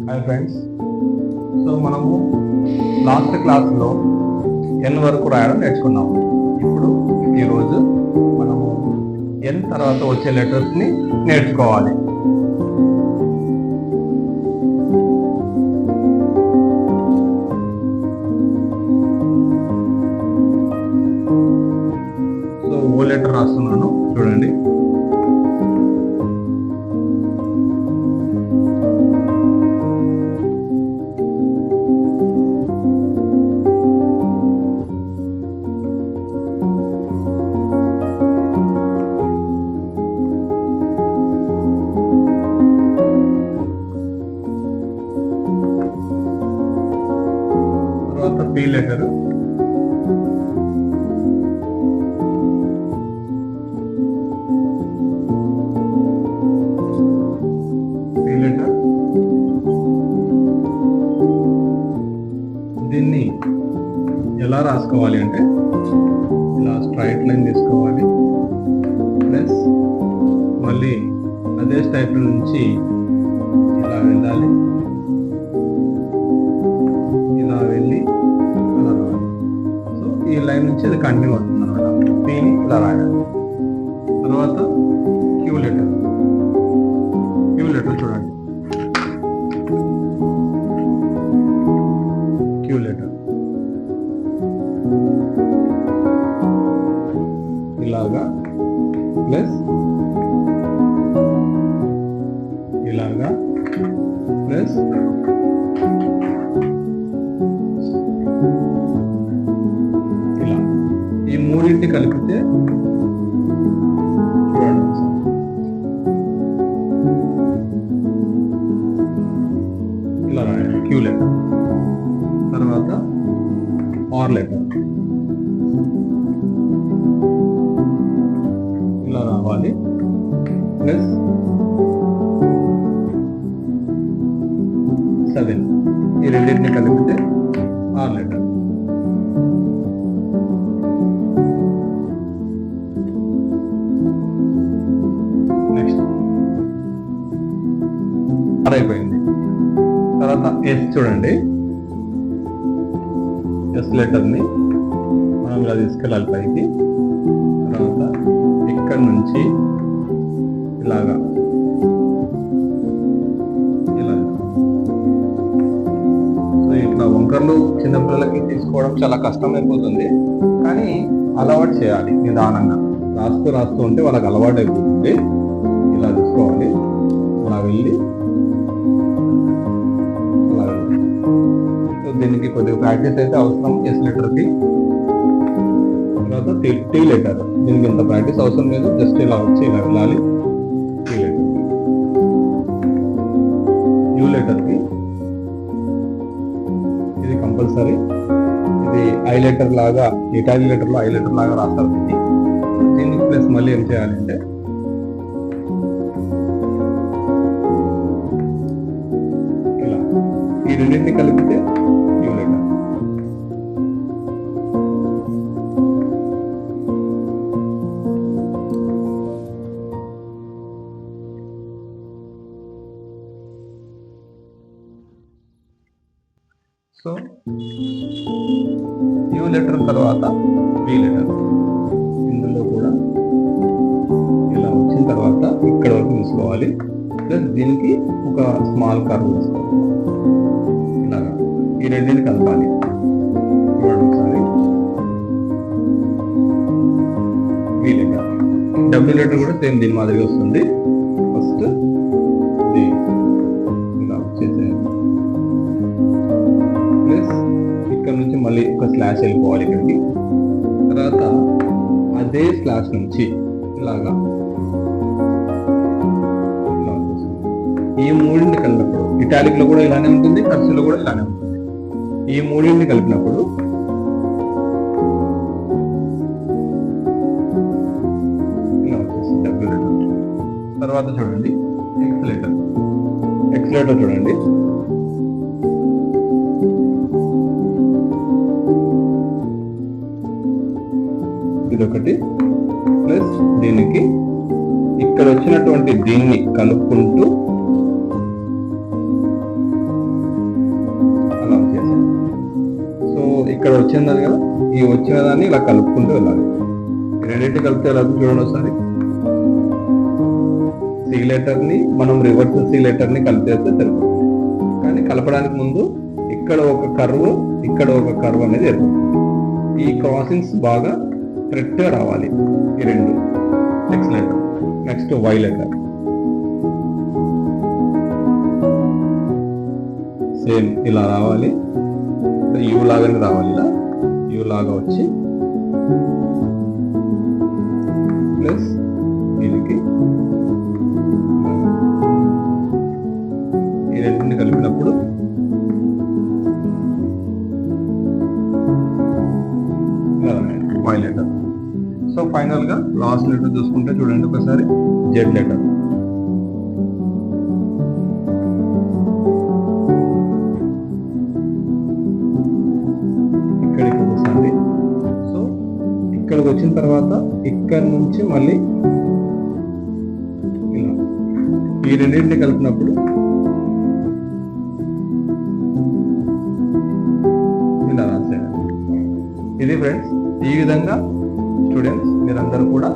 Hi friends. So మనము last క్లాస్లో ఎన్ వరకు రాయడం నేర్చుకున్నాము. ఇప్పుడు ఈరోజు మనము ఎన్ తర్వాత వచ్చే లెటర్స్ని నేర్చుకోవాలి. సో ఓ లెటర్ రాస్తున్నాను, చూడండి. తర్వాత పి లెటర్, దీన్ని ఎలా రాసుకోవాలి అంటే ఇలా స్ట్రైట్ లైన్ తీసుకోవాలి, ప్లస్ మళ్ళీ అదే స్ట్రైట్ నుంచి ఇలా వెళ్ళాలి, ఇలా వెళ్ళి అలా రావాలి. సో ఈ లైన్ నుంచి అది కంటిన్యూ అవుతుంది అనమాట. పీని ఇలా రాయాలి. తర్వాత క్యూ లెటర్, చూడండి. క్యూ లెటర్ ఇలాగా, ప్లస్ ఇలాగా, ప్లస్ ఇలా. ఈ మూడింటి కలిపితే చూడండి, ఇలా రాయాలి క్యూ లెటర్. తర్వాత ఆర్ లెటర్ ఇలా రావాలి, ప్లస్ 7. ఈ రెండింటిని కలిపితే ఆర్ లెటర్. నెక్స్ట్ ఆర్ అయిపోయింది. తర్వాత ఎస్ చూడండి. ఎస్ లెటర్ని మనం ఇలా తీసుకెళ్ళాలి పైకి. తర్వాత ఇక్కడ నుంచి ఇలాగా ఇలా. సో ఇట్లా వంకర్లు చిన్నపిల్లలకి తీసుకోవడం చాలా కష్టమైపోతుంది, కానీ అలవాటు చేయాలి నిదానంగా. రాస్తూ ఉంటే వాళ్ళకి అలవాటు అయిపోతుంది. ఇలా తీసుకోవాలి, అలా వెళ్ళి అలా వెళ్ళి. సో దీనికి కొద్దిగా ప్రాక్టీస్ అయితే అవసరం ఎస్ లెటర్కి. తర్వాత టీ లెటర్, దీనికి ఇంత ప్రాక్టీస్ అవసరం లేదు, జస్ట్ ఇలా వచ్చి ఇలా వెళ్ళాలి. T letter. యూ లెటర్కి ఇది కంపల్సరీ. ఇది ఐ లెటర్ లాగా, ఇటాలియన్ లెటర్లో ఐ లెటర్ లాగా రాస్తారు. దీనికి ప్లస్ మళ్ళీ ఏం చేయాలంటే ఇలా ఈ రెండింటిని కలిపితే you letter. So you letter తర్వాత వి లెటర్. ఇందులో కూడా ఇలా వచ్చిన తర్వాత ఇక్కడ వరకు తీసుకోవాలి, ప్లస్ దీనికి ఒక స్మాల్ కర్వ్ తీసుకోవాలి. ఇలాగా ఈ రెండింటిని కలపాలి. ఒకసారి వి లెటర్. డబ్ల్యూ లెటర్ కూడా సేమ్ దీని మాదిరిగా వస్తుంది. ఫస్ట్ ఇది ఇలా వచ్చేసేయాలి, ప్లస్ ఇక్కడ నుంచి మళ్ళీ ఒక స్లాష్ వెళ్ళిపోవాలి ఇక్కడికి. తర్వాత అదే స్లాష్ నుంచి ఇలాగా ఇలా వచ్చేస్తుంది. ఈ మూడింటిని కలిపినప్పుడు ఇటాలిక్ లో కూడా ఇలానే ఉంటుంది, కర్సివ్లో కూడా ఇలానే ఉంటుంది. ఈ మూడింటిని కలిపినప్పుడు ఇలా వచ్చేస్తుంది డబ్ల్యూ లెటర్. తర్వాత చూడండి ఎక్స్ లెటర్. ఎక్స్ లెటర్ చూడండి. ఇదొకటి, ప్లస్ దీనికి ఇక్కడ వచ్చినటువంటి దీన్ని కలుపుకుంటూ ఇక్కడ వచ్చింది కదా, ఈ వచ్చిన దాన్ని ఇలా కలుపుకుంటూ వెళ్ళాలి. రెండింటి కలిపితే ఎలా చూడండి ఒకసారి. సి లెటర్ ని మనం రివర్స్ సి లెటర్ ని కలిపేస్తే సరిపోతుంది. కానీ కలపడానికి ముందు ఇక్కడ ఒక కర్వ్, ఇక్కడ ఒక కర్వ్ అనేది ఏర్పడుతుంది. ఈ క్రాసింగ్స్ బాగా కరెక్ట్ గా రావాలి. ఈ రెండు X letter, next Y letter same ఇలా రావాలి. యూ లాగానే రావాలి. ఇలా యూ లాగా వచ్చి ప్లస్ దీనికి ఈ రెండింటిని కలిపినప్పుడు వై లెటర్. సో ఫైనల్ గా లాస్ట్ లెటర్ చూసుకుంటే చూడండి ఒకసారి, జెడ్ లెటర్. ఇక్కడికి వస్తుంది. సో ఇక్కడికి వచ్చిన తర్వాత ఇక్కడ నుంచి మళ్ళీ ఇలా ఈ రెండింటిని కలిపినప్పుడు ఇలా రాసేయాలి. ఇది ఫ్రెండ్స్. ఈ విధంగా స్టూడెంట్స్ మీరందరూ కూడా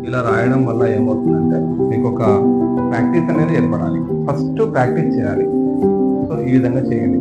ఇలా రాయడం వల్ల ఏమవుతుందంటే మీకు ఒక ప్రాక్టీస్ అనేది ఏర్పడాలి. ఫస్ట్ ప్రాక్టీస్ చేయాలి. సో ఈ విధంగా చేయండి.